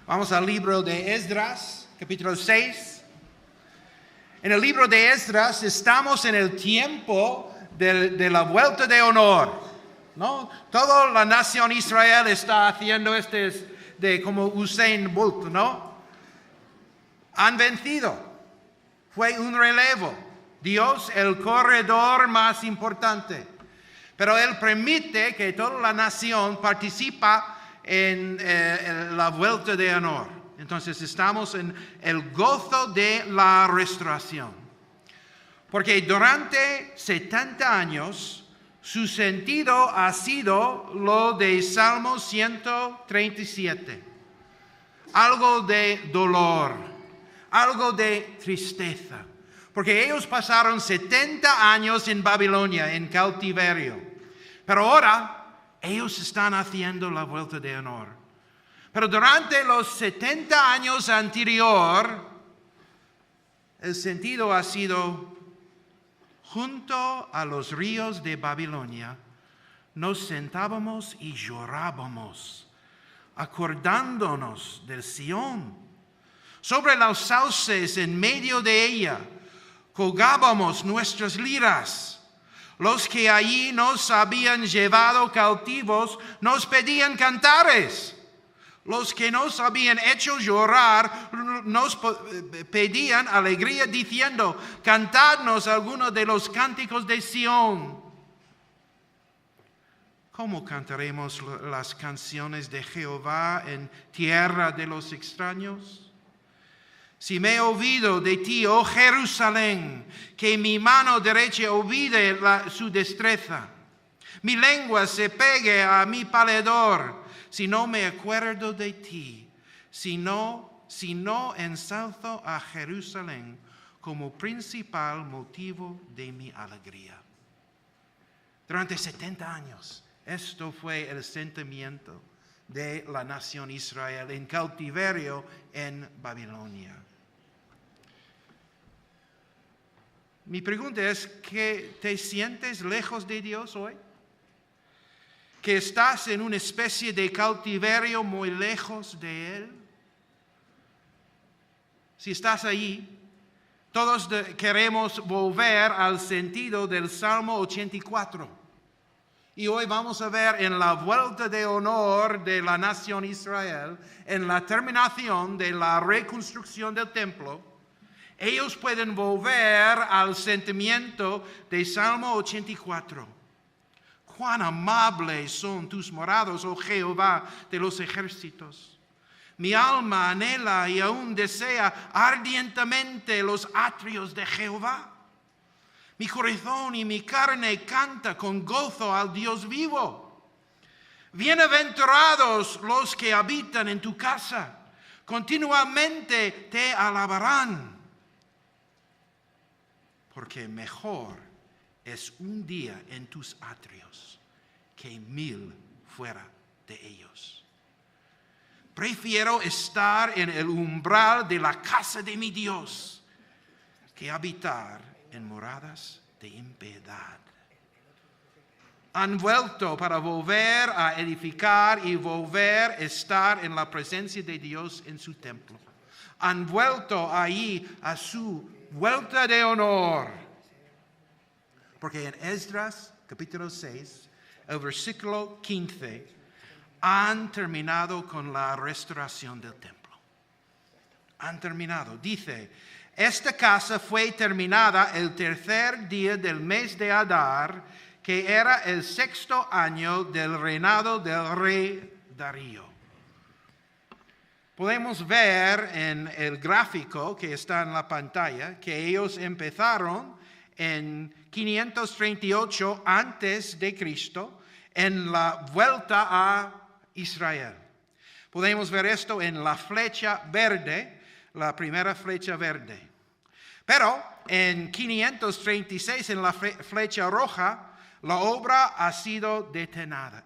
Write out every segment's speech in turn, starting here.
Vamos al libro de Esdras, capítulo 6. En el libro de Esdras estamos en el tiempo de la vuelta de honor, ¿no? Toda la nación Israel está haciendo de como Usain Bolt, ¿no? Han vencido. Fue un relevo. Dios, el corredor más importante. Pero Él permite que toda la nación participa en la vuelta de honor. Entonces estamos en el gozo de la restauración. Porque durante 70 años su sentido ha sido lo de Salmo 137. Algo de dolor, algo de tristeza. Porque ellos pasaron 70 años en Babilonia, en cautiverio. Pero ahora ellos están haciendo la vuelta de honor. Pero durante los 70 años anterior, el sentido ha sido, junto a los ríos de Babilonia, nos sentábamos y llorábamos, acordándonos del Sión. Sobre los sauces en medio de ella, colgábamos nuestras liras. Los que allí nos habían llevado cautivos nos pedían cantares. Los que nos habían hecho llorar nos pedían alegría diciendo, cantadnos algunos de los cánticos de Sión. ¿Cómo cantaremos las canciones de Jehová en tierra de los extraños? Si me olvido de ti, oh Jerusalén, que mi mano derecha olvide su destreza. Mi lengua se pegue a mi paladar, si no me acuerdo de ti, si no ensalzo a Jerusalén como principal motivo de mi alegría. Durante 70 años, esto fue el sentimiento de la nación Israel en cautiverio en Babilonia. Mi pregunta es, ¿que te sientes lejos de Dios hoy? ¿Que estás en una especie de cautiverio muy lejos de Él? Si estás allí, todos queremos volver al sentido del Salmo 84. Y hoy vamos a ver en la vuelta de honor de la nación Israel, en la terminación de la reconstrucción del templo, ellos pueden volver al sentimiento de Salmo 84. Cuán amables son tus morados, oh Jehová de los ejércitos. Mi alma anhela y aún desea ardientemente los atrios de Jehová. Mi corazón y mi carne canta con gozo al Dios vivo. Bienaventurados los que habitan en tu casa, continuamente te alabarán. Porque mejor es un día en tus atrios que 1000 fuera de ellos. Prefiero estar en el umbral de la casa de mi Dios que habitar en moradas de impiedad. Han vuelto para volver a edificar y volver a estar en la presencia de Dios en su templo. Han vuelto ahí a su vuelta de honor. Porque en Esdras, capítulo 6, el versículo 15, han terminado con la restauración del templo. Han terminado. Dice, esta casa fue terminada el 3er día del mes de Adar, que era el 6º año del reinado del rey Darío. Podemos ver en el gráfico que está en la pantalla que ellos empezaron en 538 antes de Cristo en la vuelta a Israel. Podemos ver esto en la flecha verde, la primera flecha verde. Pero en 536 en la flecha roja, la obra ha sido detenida.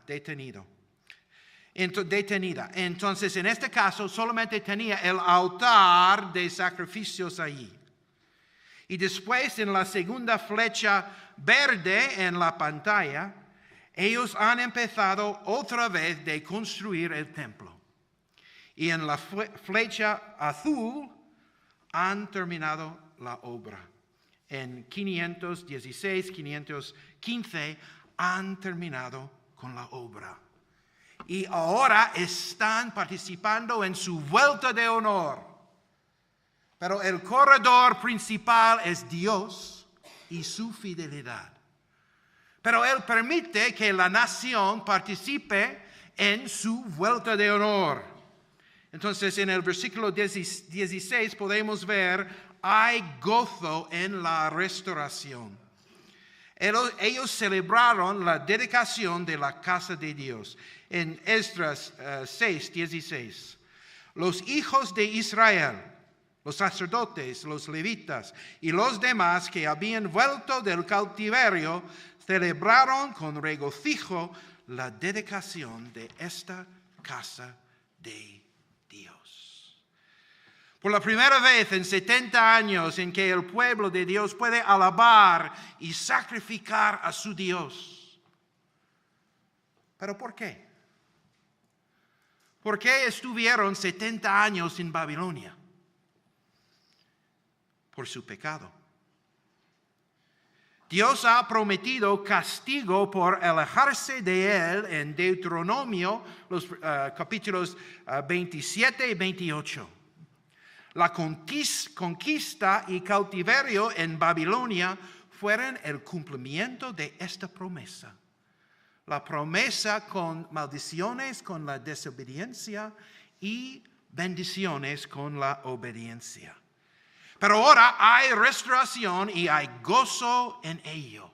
Entonces, en este caso, solamente tenía el altar de sacrificios allí. Y después, en la segunda flecha verde en la pantalla, ellos han empezado otra vez de construir el templo. y en la flecha azul han terminado la obra. En 516, 515 han terminado con la obra. Y ahora están participando en su vuelta de honor. Pero el corredor principal es Dios y su fidelidad. Pero Él permite que la nación participe en su vuelta de honor. Entonces, en el versículo 16 podemos ver, hay gozo en la restauración. Ellos celebraron la dedicación de la casa de Dios. En Esdras 6, 16. Los hijos de Israel, los sacerdotes, los levitas y los demás que habían vuelto del cautiverio, celebraron con regocijo la dedicación de esta casa de Dios. Por la primera vez en 70 años en que el pueblo de Dios puede alabar y sacrificar a su Dios. ¿Pero por qué? ¿Por qué estuvieron 70 años en Babilonia? Por su pecado. Dios ha prometido castigo por alejarse de Él en Deuteronomio, los capítulos 27 y 28. La conquista y cautiverio en Babilonia fueron el cumplimiento de esta promesa. La promesa con maldiciones, con la desobediencia y bendiciones con la obediencia. Pero ahora hay restauración y hay gozo en ello.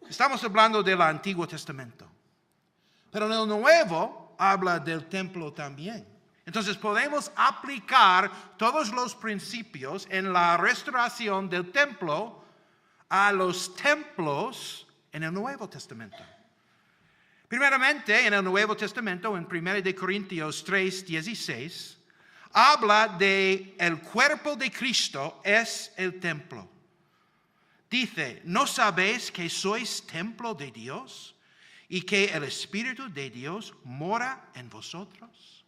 Estamos hablando del Antiguo Testamento. Pero en el Nuevo habla del templo también. Entonces podemos aplicar todos los principios en la restauración del templo a los templos en el Nuevo Testamento. Primeramente, en el Nuevo Testamento, en 1 Corintios 3, 16, habla de el cuerpo de Cristo es el templo. Dice, ¿no sabéis que sois templo de Dios y que el Espíritu de Dios mora en vosotros?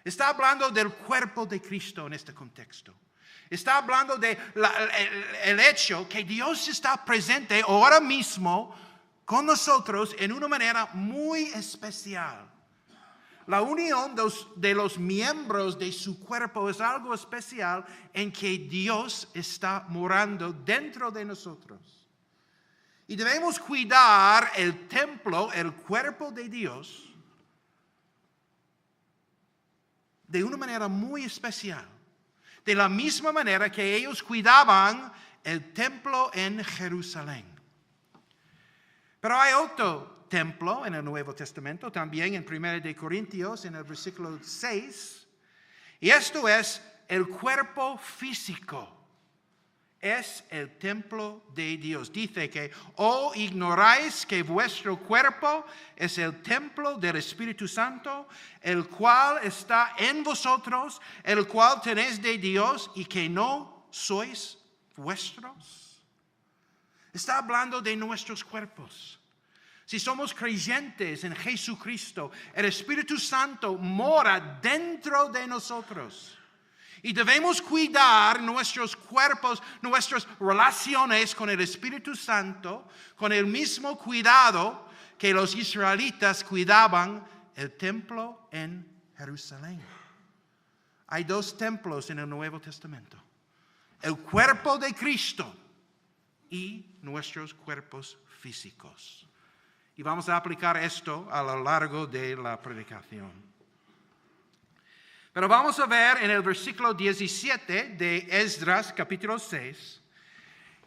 Está hablando del cuerpo de Cristo en este contexto. Está hablando de el hecho que Dios está presente ahora mismo con nosotros en una manera muy especial. La unión de los miembros de su cuerpo es algo especial en que Dios está morando dentro de nosotros. Y debemos cuidar el templo, el cuerpo de Dios, de una manera muy especial. De la misma manera que ellos cuidaban el templo en Jerusalén. Pero hay otro templo en el Nuevo Testamento, también en 1 Corintios, en el versículo 6. Y esto es el cuerpo físico. Es el templo de Dios. Dice que, ¿o ignoráis que vuestro cuerpo es el templo del Espíritu Santo, el cual está en vosotros, el cual tenéis de Dios y que no sois vuestros? Está hablando de nuestros cuerpos. Si somos creyentes en Jesucristo, el Espíritu Santo mora dentro de nosotros. Y debemos cuidar nuestros cuerpos, nuestras relaciones con el Espíritu Santo, con el mismo cuidado que los israelitas cuidaban el templo en Jerusalén. Hay dos templos en el Nuevo Testamento. El cuerpo de Cristo y nuestros cuerpos físicos. Y vamos a aplicar esto a lo largo de la predicación. Pero vamos a ver en el versículo 17 de Esdras capítulo 6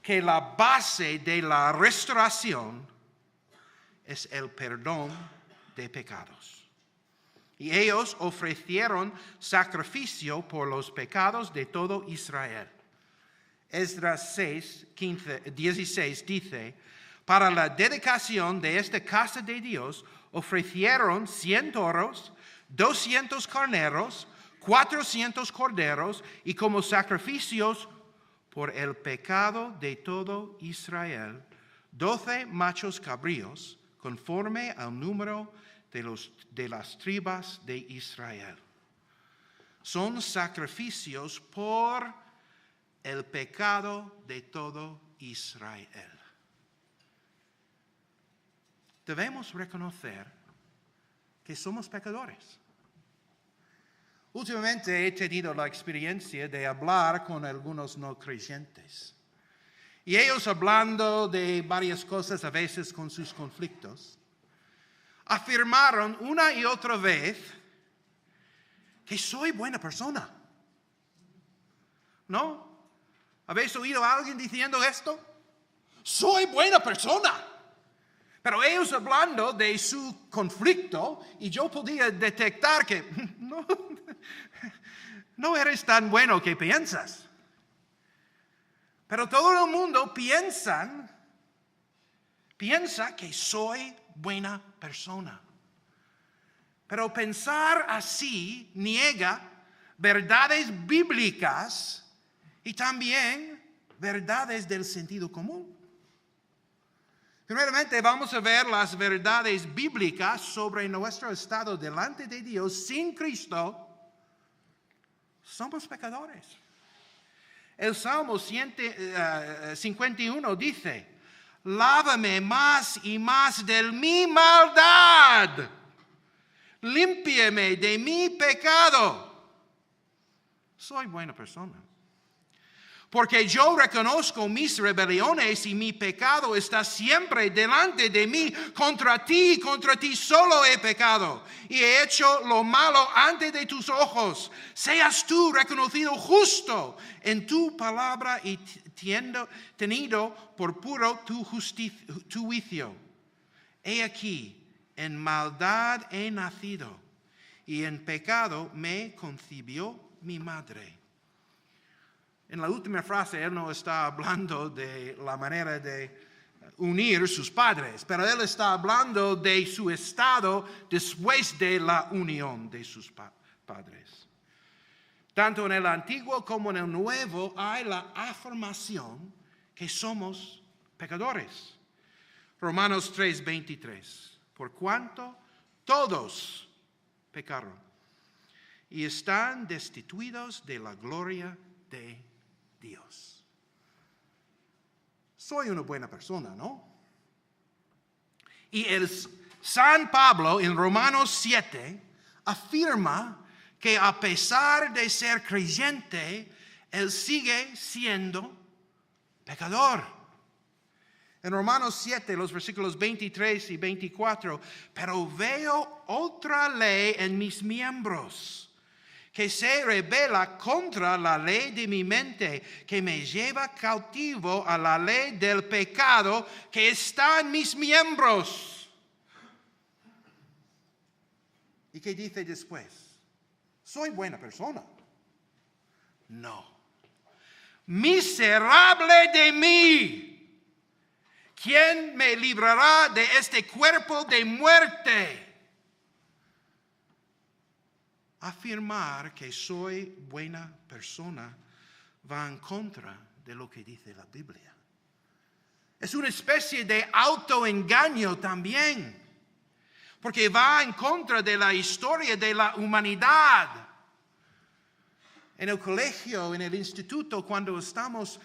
que la base de la restauración es el perdón de pecados. Y ellos ofrecieron sacrificio por los pecados de todo Israel. Esdras 6, 16 dice, para la dedicación de esta casa de Dios ofrecieron 100 toros, 200 carneros, 400 corderos y como sacrificios por el pecado de todo Israel, 12 machos cabríos conforme al número de las tribus de Israel. Son sacrificios por el pecado de todo Israel. Debemos reconocer que somos pecadores. Últimamente he tenido la experiencia de hablar con algunos no creyentes. Y ellos, hablando de varias cosas, a veces con sus conflictos, afirmaron una y otra vez que soy buena persona. ¿No? ¿Habéis oído a alguien diciendo esto? Soy buena persona. Pero ellos hablando de su conflicto, y yo podía detectar que no eres tan bueno que piensas. Pero todo el mundo piensa que soy buena persona. Pero pensar así niega verdades bíblicas y también verdades del sentido común. Primeramente vamos a ver las verdades bíblicas sobre nuestro estado delante de Dios. Sin Cristo somos pecadores. El Salmo 51 dice: lávame más y más de mi maldad, límpiame de mi pecado. Soy buena persona. Porque yo reconozco mis rebeliones y mi pecado está siempre delante de mí. Contra ti solo he pecado y he hecho lo malo ante de tus ojos. Seas tú reconocido justo en tu palabra y tenido por puro tu juicio. He aquí, en maldad he nacido y en pecado me concibió mi madre. En la última frase, él no está hablando de la manera de unir sus padres, pero él está hablando de su estado después de la unión de sus padres. Tanto en el Antiguo como en el Nuevo hay la afirmación que somos pecadores. Romanos 3:23. Por cuanto todos pecaron y están destituidos de la gloria de Dios. Soy una buena persona, ¿no? Y el San Pablo en Romanos 7 afirma que a pesar de ser creyente, él sigue siendo pecador. En Romanos 7, los versículos 23 y 24, pero veo otra ley en mis miembros, que se rebela contra la ley de mi mente, que me lleva cautivo a la ley del pecado que está en mis miembros. ¿Y qué dice después? ¿Soy buena persona? No. Miserable de mí. ¿Quién me librará de este cuerpo de muerte? Afirmar que soy buena persona va en contra de lo que dice la Biblia. Es una especie de autoengaño también, porque va en contra de la historia de la humanidad. En el colegio, en el instituto, cuando estamos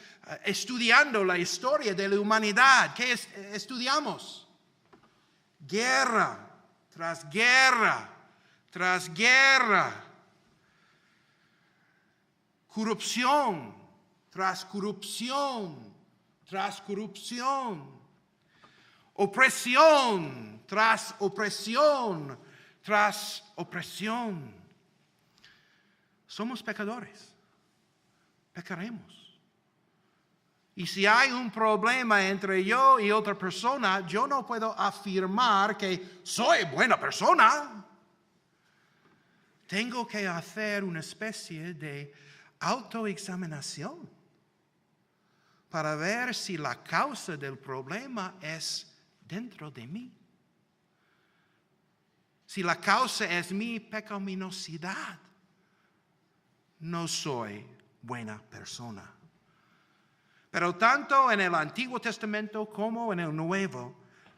estudiando la historia de la humanidad, ¿qué estudiamos? Guerra tras guerra tras guerra, corrupción tras corrupción, tras corrupción, opresión tras opresión, tras opresión. Somos pecadores, pecaremos. Y si hay un problema entre yo y otra persona, yo no puedo afirmar que soy buena persona. Tengo que hacer una especie de autoexaminación para ver si la causa del problema es dentro de mí. Si la causa es mi pecaminosidad, no soy buena persona. Pero tanto en el Antiguo Testamento como en el Nuevo,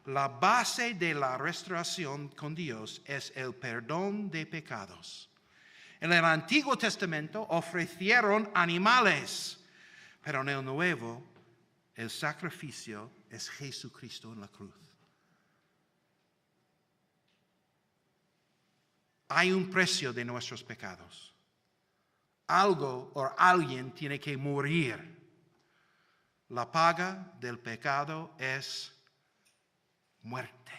la base de la restauración con Dios es el perdón de pecados. En el Antiguo Testamento ofrecieron animales, pero en el Nuevo el sacrificio es Jesucristo en la cruz. Hay un precio de nuestros pecados. Algo o alguien tiene que morir. La paga del pecado es muerte.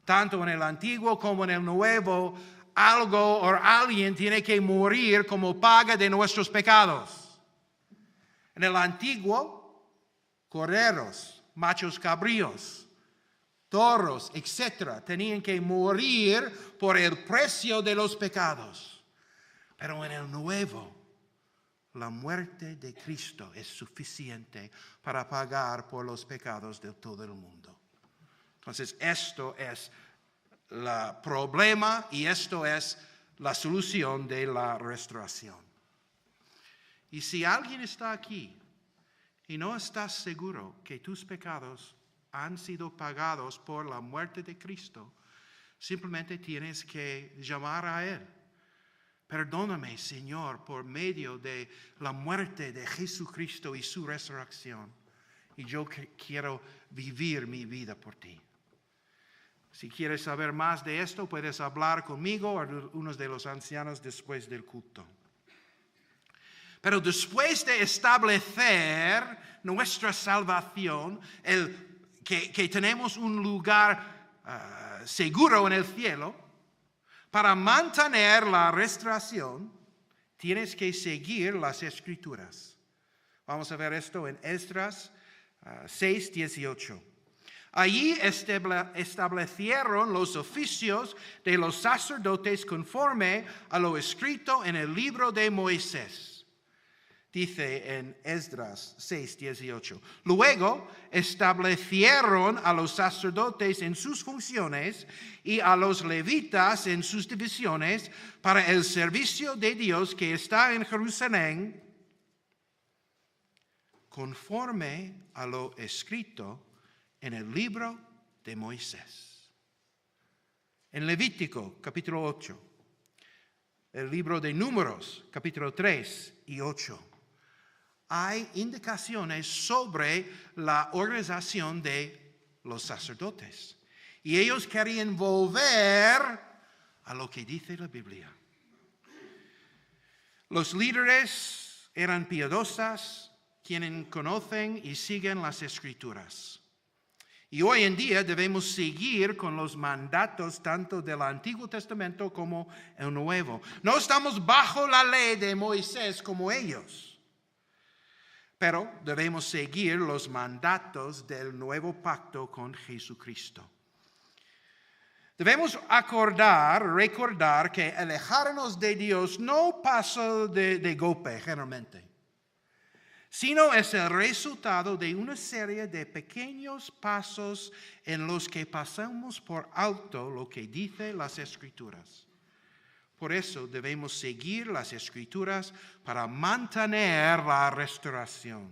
Tanto en el Antiguo como en el Nuevo, algo o alguien tiene que morir como paga de nuestros pecados. En el Antiguo, corderos, machos cabríos, toros, etc., tenían que morir por el precio de los pecados. Pero en el Nuevo, la muerte de Cristo es suficiente para pagar por los pecados de todo el mundo. Entonces, esto es el problema y esto es la solución de la restauración. Y si alguien está aquí y no está seguro que tus pecados han sido pagados por la muerte de Cristo, simplemente tienes que llamar a Él. Perdóname, Señor, por medio de la muerte de Jesucristo y su resurrección. Y yo quiero vivir mi vida por ti. Si quieres saber más de esto, puedes hablar conmigo o unos de los ancianos después del culto. Pero después de establecer nuestra salvación, que tenemos un lugar seguro en el cielo, para mantener la restauración, tienes que seguir las Escrituras. Vamos a ver esto en Esdras 6:18. Allí establecieron los oficios de los sacerdotes conforme a lo escrito en el libro de Moisés. Dice en Esdras 6:18. Luego establecieron a los sacerdotes en sus funciones y a los levitas en sus divisiones para el servicio de Dios que está en Jerusalén, conforme a lo escrito en el libro de Moisés. En Levítico capítulo 8, el libro de Números capítulo 3 y 8. Hay indicaciones sobre la organización de los sacerdotes. Y ellos querían volver a lo que dice la Biblia. Los líderes eran piadosas, quienes conocen y siguen las Escrituras. Y hoy en día debemos seguir con los mandatos tanto del Antiguo Testamento como el Nuevo. No estamos bajo la ley de Moisés como ellos. Pero debemos seguir los mandatos del nuevo pacto con Jesucristo. Debemos recordar que alejarnos de Dios no pasa de golpe generalmente, sino es el resultado de una serie de pequeños pasos en los que pasamos por alto lo que dicen las Escrituras. Por eso debemos seguir las Escrituras para mantener la restauración.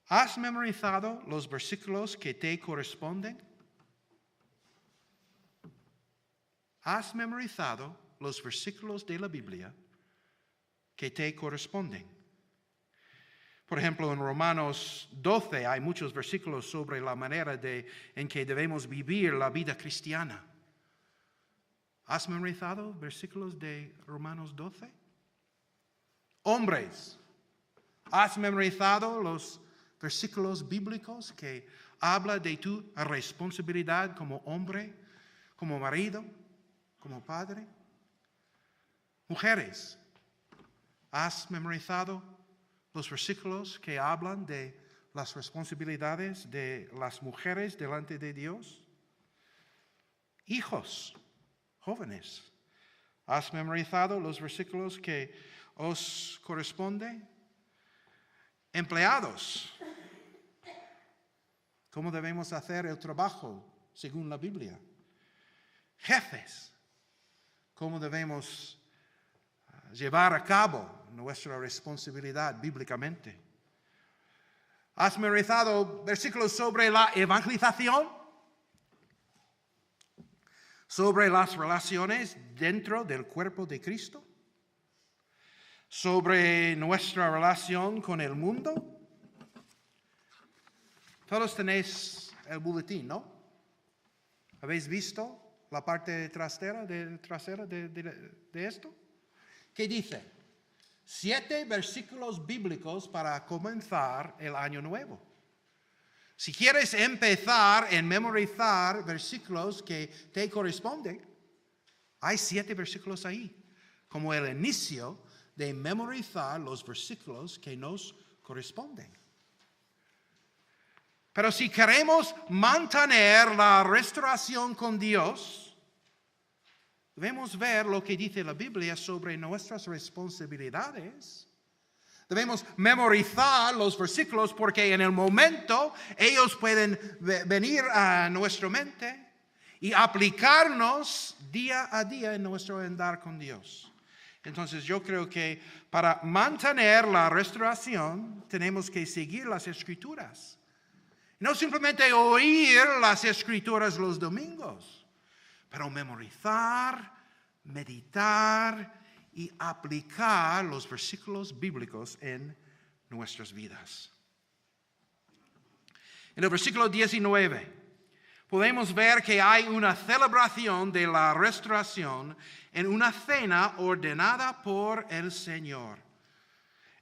¿Has memorizado los versículos que te corresponden? ¿Has memorizado los versículos de la Biblia que te corresponden? Por ejemplo, en Romanos 12 hay muchos versículos sobre la manera en que debemos vivir la vida cristiana. ¿Has memorizado versículos de Romanos 12? Hombres, ¿has memorizado los versículos bíblicos que hablan de tu responsabilidad como hombre, como marido, como padre? Mujeres, ¿has memorizado los versículos que hablan de las responsabilidades de las mujeres delante de Dios? Hijos, jóvenes, ¿has memorizado los versículos que os corresponden? Empleados, ¿cómo debemos hacer el trabajo según la Biblia? Jefes, ¿cómo debemos llevar a cabo nuestra responsabilidad bíblicamente? ¿Has memorizado versículos sobre la evangelización? ¿Sobre las relaciones dentro del cuerpo de Cristo? ¿Sobre nuestra relación con el mundo? Todos tenéis el boletín, ¿no? ¿Habéis visto la parte trasera de esto? ¿Qué dice? 7 versículos bíblicos para comenzar el año nuevo. Si quieres empezar en memorizar versículos que te corresponden, hay 7 versículos ahí, como el inicio de memorizar los versículos que nos corresponden. Pero si queremos mantener la restauración con Dios, debemos ver lo que dice la Biblia sobre nuestras responsabilidades. Debemos memorizar los versículos porque en el momento ellos pueden venir a nuestra mente y aplicarnos día a día en nuestro andar con Dios. Entonces yo creo que para mantener la restauración tenemos que seguir las Escrituras. No simplemente oír las Escrituras los domingos, pero memorizar, meditar y aplicar los versículos bíblicos en nuestras vidas. En el versículo 19 podemos ver que hay una celebración de la restauración en una cena ordenada por el Señor.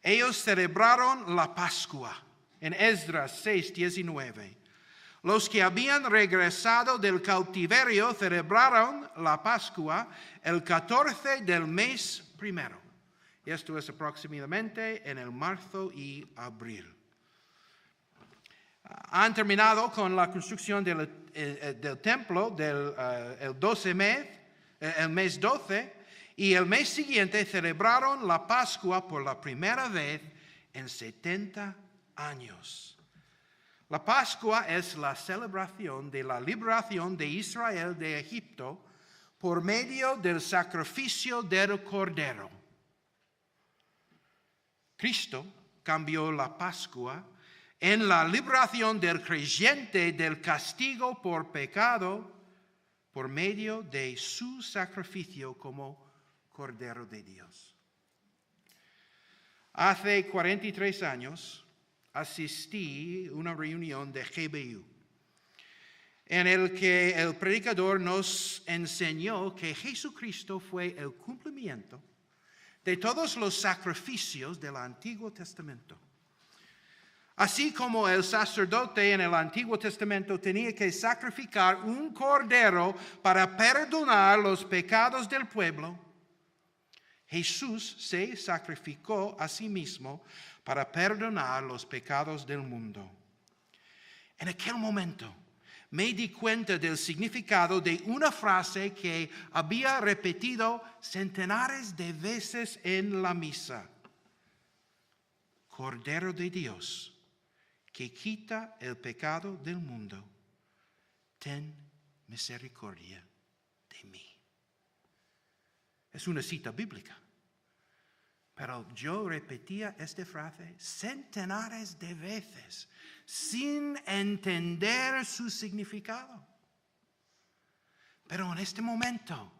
Ellos celebraron la Pascua en Esdras 6:19. Los que habían regresado del cautiverio celebraron la Pascua el 14 del mes primero. Esto es aproximadamente en el marzo y abril. Han terminado con la construcción del templo el mes 12, y el mes siguiente celebraron la Pascua por la primera vez en 70 años. La Pascua es la celebración de la liberación de Israel de Egipto por medio del sacrificio del Cordero. Cristo cambió la Pascua en la liberación del creyente del castigo por pecado por medio de su sacrificio como Cordero de Dios. Hace 43 años asistí a una reunión de GBU en el que el predicador nos enseñó que Jesucristo fue el cumplimiento de todos los sacrificios del Antiguo Testamento. Así como el sacerdote en el Antiguo Testamento tenía que sacrificar un cordero para perdonar los pecados del pueblo, Jesús se sacrificó a sí mismo para perdonar los pecados del mundo. En aquel momento me di cuenta del significado de una frase que había repetido centenares de veces en la misa. Cordero de Dios, que quita el pecado del mundo, ten misericordia de mí. Es una cita bíblica. Pero yo repetía esta frase centenares de veces sin entender su significado. Pero en este momento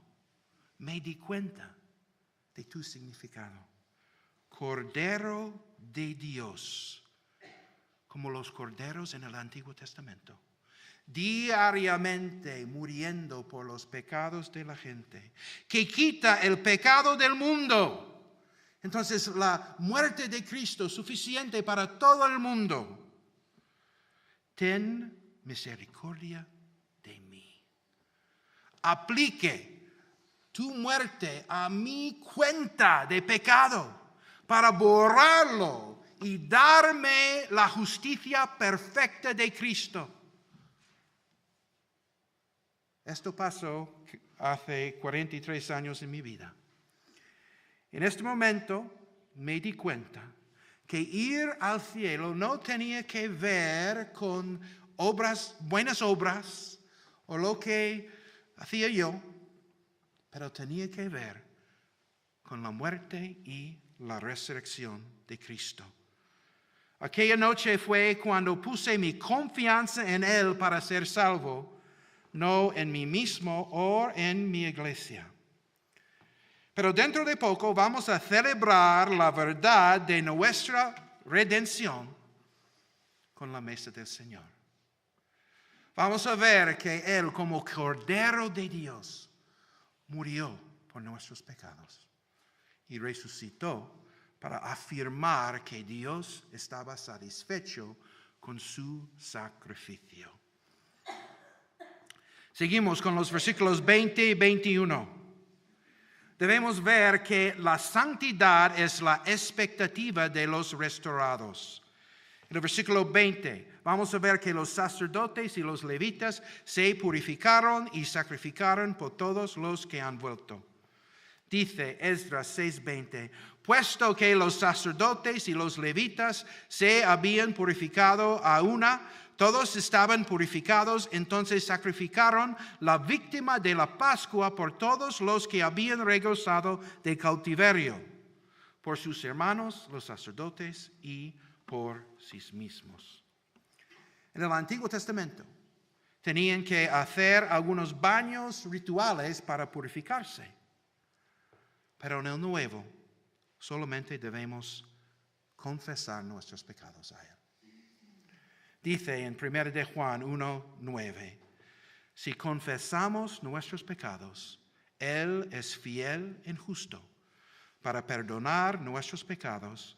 me di cuenta de tu significado. Cordero de Dios, como los corderos en el Antiguo Testamento, diariamente muriendo por los pecados de la gente, que quita el pecado del mundo. Entonces la muerte de Cristo es suficiente para todo el mundo. Ten misericordia de mí. Aplique tu muerte a mi cuenta de pecado para borrarlo y darme la justicia perfecta de Cristo. Esto pasó hace 43 años en mi vida. En este momento me di cuenta que ir al cielo no tenía que ver con buenas obras o lo que hacía yo, pero tenía que ver con la muerte y la resurrección de Cristo. Aquella noche fue cuando puse mi confianza en Él para ser salvo, no en mí mismo o en mi iglesia. Pero dentro de poco vamos a celebrar la verdad de nuestra redención con la mesa del Señor. Vamos a ver que Él, como Cordero de Dios, murió por nuestros pecados y resucitó para afirmar que Dios estaba satisfecho con su sacrificio. Seguimos con los versículos 20 y 21. Debemos ver que la santidad es la expectativa de los restaurados. En el versículo 20 vamos a ver que los sacerdotes y los levitas se purificaron y sacrificaron por todos los que han vuelto. Dice Esdras 6:20, puesto que los sacerdotes y los levitas se habían purificado a una, todos estaban purificados, entonces sacrificaron la víctima de la Pascua por todos los que habían regresado de cautiverio, por sus hermanos, los sacerdotes, y por sí mismos. En el Antiguo Testamento tenían que hacer algunos baños rituales para purificarse, pero en el Nuevo solamente debemos confesar nuestros pecados a Él. Dice en 1 de Juan 1:9, si confesamos nuestros pecados, Él es fiel y justo para perdonar nuestros pecados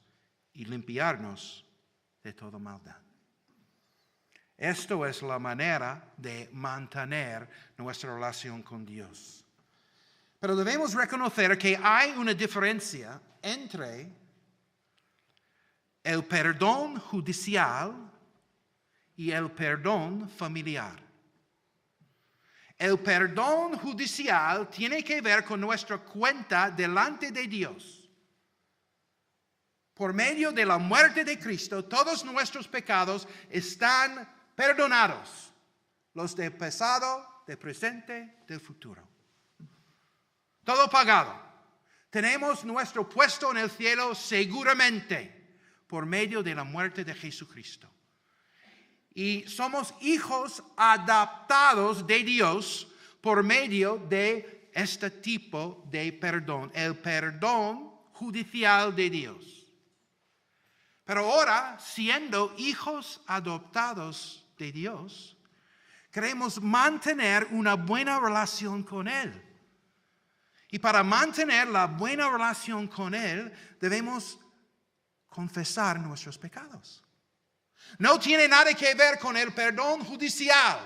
y limpiarnos de toda maldad. Esto es la manera de mantener nuestra relación con Dios. Pero debemos reconocer que hay una diferencia entre el perdón judicial y el perdón familiar. El perdón judicial tiene que ver con nuestra cuenta delante de Dios. Por medio de la muerte de Cristo, todos nuestros pecados están perdonados. Los del pasado, del presente, del futuro. Todo pagado. Tenemos nuestro puesto en el cielo seguramente por medio de la muerte de Jesucristo. Y somos hijos adoptados de Dios por medio de este tipo de perdón, el perdón judicial de Dios. Pero ahora, siendo hijos adoptados de Dios, queremos mantener una buena relación con Él. Y para mantener la buena relación con Él, debemos confesar nuestros pecados. No tiene nada que ver con el perdón judicial.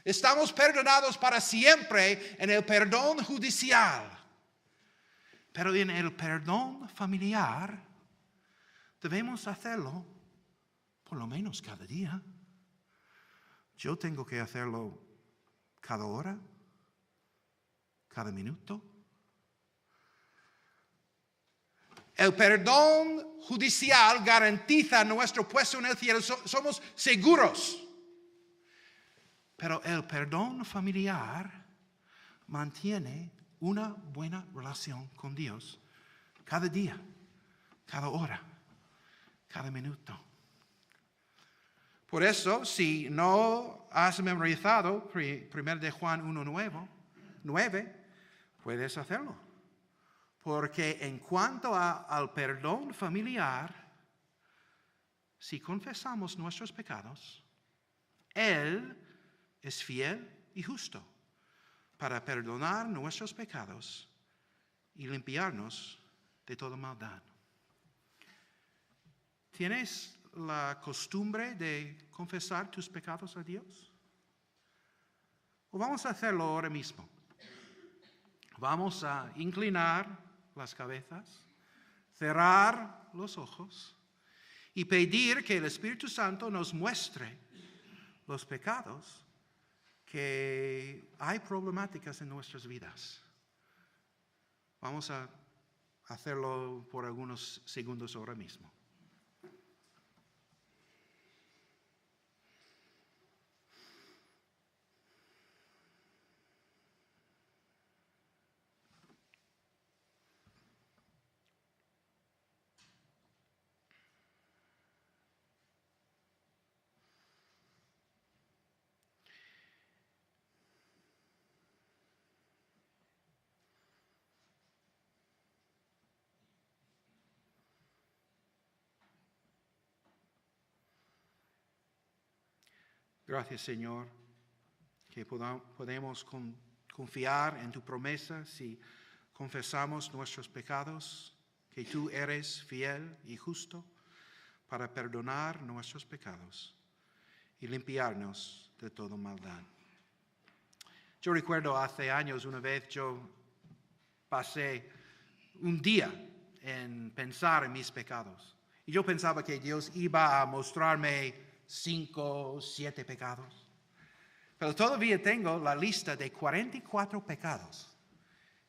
Estamos perdonados para siempre en el perdón judicial. Pero en el perdón familiar debemos hacerlo por lo menos cada día. Yo tengo que hacerlo cada hora, cada minuto. El perdón judicial garantiza nuestro puesto en el cielo. Somos seguros. Pero el perdón familiar mantiene una buena relación con Dios cada día, cada hora, cada minuto. Por eso, si no has memorizado 1 de Juan 1:9, puedes hacerlo. Porque en cuanto al perdón familiar, si confesamos nuestros pecados, Él es fiel y justo para perdonar nuestros pecados y limpiarnos de toda maldad. ¿Tienes la costumbre de confesar tus pecados a Dios? ¿O vamos a hacerlo ahora mismo? Vamos a inclinar las cabezas, cerrar los ojos y pedir que el Espíritu Santo nos muestre los pecados que hay problemáticas en nuestras vidas. Vamos a hacerlo por algunos segundos ahora mismo. Gracias, Señor, que podemos confiar en tu promesa si confesamos nuestros pecados, que tú eres fiel y justo para perdonar nuestros pecados y limpiarnos de toda maldad. Yo recuerdo hace años, una vez yo pasé un día en pensar en mis pecados. Y yo pensaba que Dios iba a mostrarme 5 o 7 pecados. Pero todavía tengo la lista de 44 pecados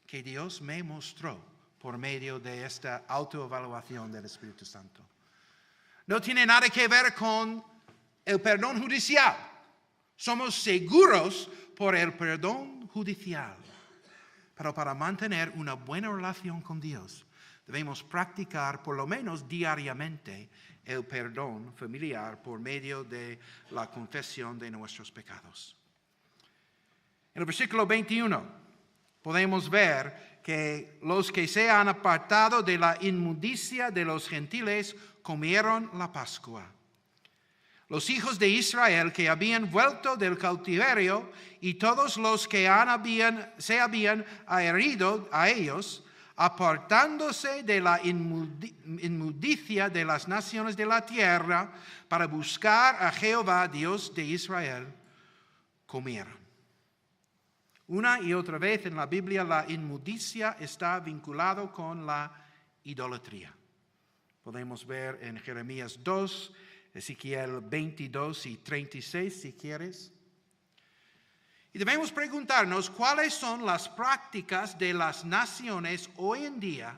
que Dios me mostró por medio de esta autoevaluación del Espíritu Santo. No tiene nada que ver con el perdón judicial. Somos seguros por el perdón judicial. Pero para mantener una buena relación con Dios, debemos practicar por lo menos diariamente el perdón familiar por medio de la confesión de nuestros pecados. En el versículo 21 podemos ver que los que se han apartado de la inmundicia de los gentiles comieron la Pascua. Los hijos de Israel que habían vuelto del cautiverio y todos los que se habían adherido a ellos, apartándose de la inmundicia de las naciones de la tierra para buscar a Jehová, Dios de Israel, comieron. Una y otra vez en la Biblia la inmundicia está vinculado con la idolatría. Podemos ver en Jeremías 2, Ezequiel 22 y 36 si quieres. Y debemos preguntarnos cuáles son las prácticas de las naciones hoy en día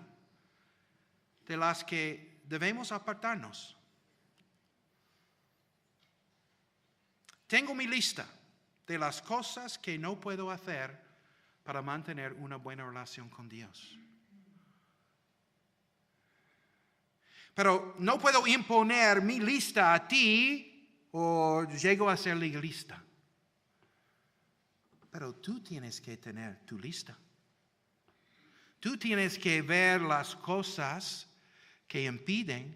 de las que debemos apartarnos. Tengo mi lista de las cosas que no puedo hacer para mantener una buena relación con Dios. Pero no puedo imponer mi lista a ti o llego a ser legalista. Pero tú tienes que tener tu lista. Tú tienes que ver las cosas que impiden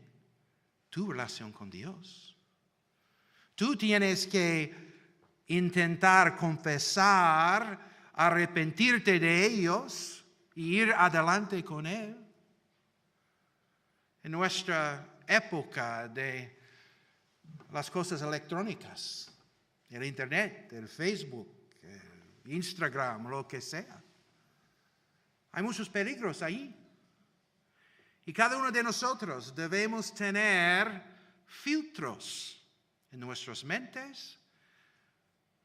tu relación con Dios. Tú tienes que intentar confesar, arrepentirte de ellos y ir adelante con Él. En nuestra época de las cosas electrónicas, el Internet, el Facebook, el Instagram, lo que sea, hay muchos peligros ahí. Y cada uno de nosotros debemos tener filtros en nuestras mentes,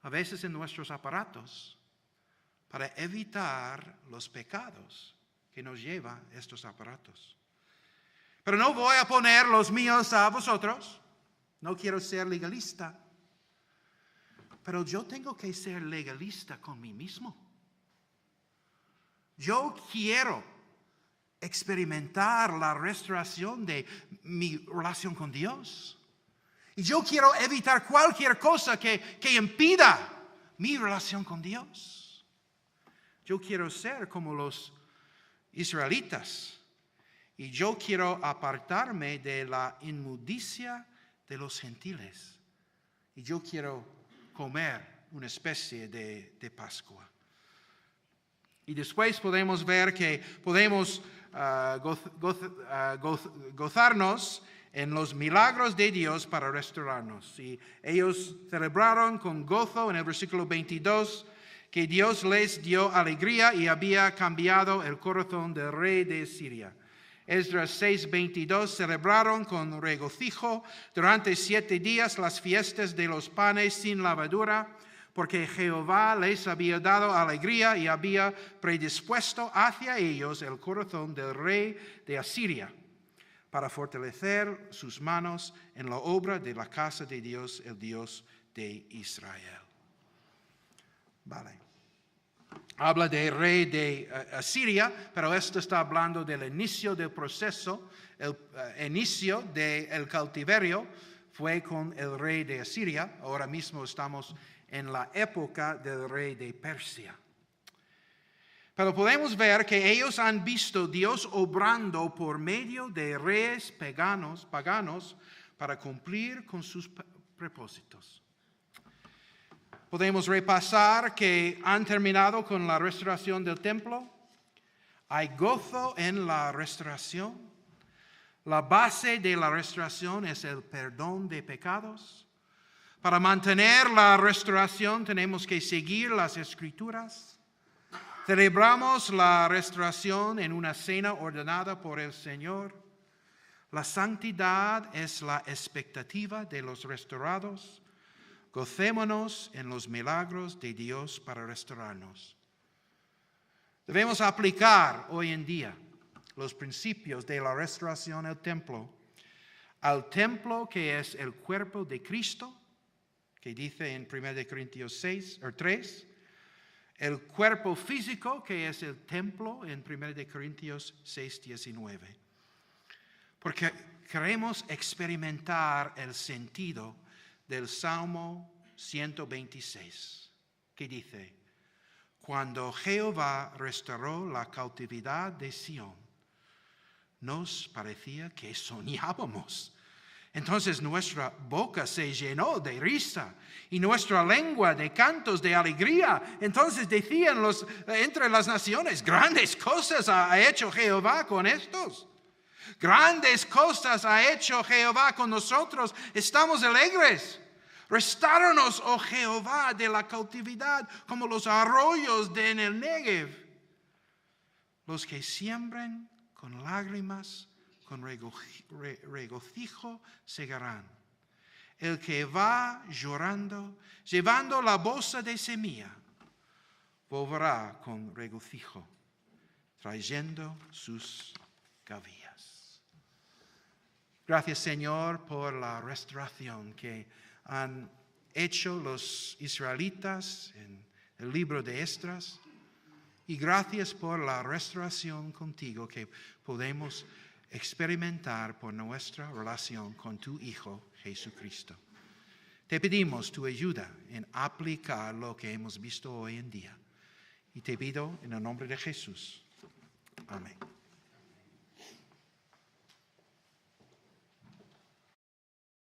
a veces en nuestros aparatos, para evitar los pecados que nos llevan estos aparatos. Pero no voy a poner los míos a vosotros. No quiero ser legalista. Pero yo tengo que ser legalista con mí mismo. Yo quiero experimentar la restauración de mi relación con Dios. Y yo quiero evitar cualquier cosa que impida mi relación con Dios. Yo quiero ser como los israelitas. Y yo quiero apartarme de la inmundicia de los gentiles. Y yo quiero comer una especie de Pascua. Y después podemos ver que podemos gozarnos en los milagros de Dios para restaurarnos. Y ellos celebraron con gozo en el versículo 22 que Dios les dio alegría y había cambiado el corazón del rey de Siria. Esdras 6:22, celebraron con regocijo durante 7 días las fiestas de los panes sin levadura, porque Jehová les había dado alegría y había predispuesto hacia ellos el corazón del rey de Asiria, para fortalecer sus manos en la obra de la casa de Dios, el Dios de Israel. Vale. Habla del rey de Asiria, pero esto está hablando del inicio del proceso. El inicio del cautiverio fue con el rey de Asiria. Ahora mismo estamos en la época del rey de Persia. Pero podemos ver que ellos han visto Dios obrando por medio de reyes paganos para cumplir con sus propósitos. podemos repasar que han terminado con la restauración del templo. Hay gozo en la restauración. La base de la restauración es el perdón de pecados. Para mantener la restauración tenemos que seguir las Escrituras. Celebramos la restauración en una cena ordenada por el Señor. La santidad es la expectativa de los restaurados. Gocémonos en los milagros de Dios para restaurarnos. Debemos aplicar hoy en día los principios de la restauración del templo al templo que es el cuerpo de Cristo, que dice en 1 Corintios 3, el cuerpo físico que es el templo en 1 Corintios 6:19. Porque queremos experimentar el sentido del Salmo 126, que dice: cuando Jehová restauró la cautividad de Sión, nos parecía que soñábamos. Entonces nuestra boca se llenó de risa y nuestra lengua de cantos de alegría. Entonces decían entre las naciones: grandes cosas ha hecho Jehová con estos. Grandes cosas ha hecho Jehová con nosotros. Estamos alegres. Restáuranos, oh Jehová, de la cautividad como los arroyos en el Negev. Los que siembran con lágrimas, con regocijo segarán. El que va llorando, llevando la bolsa de semilla, volverá con regocijo, trayendo sus gavillas. Gracias, Señor, por la restauración que han hecho los israelitas en el libro de Esdras. Y gracias por la restauración contigo que podemos experimentar por nuestra relación con tu Hijo Jesucristo. Te pedimos tu ayuda en aplicar lo que hemos visto hoy en día. Y te pido en el nombre de Jesús. Amén.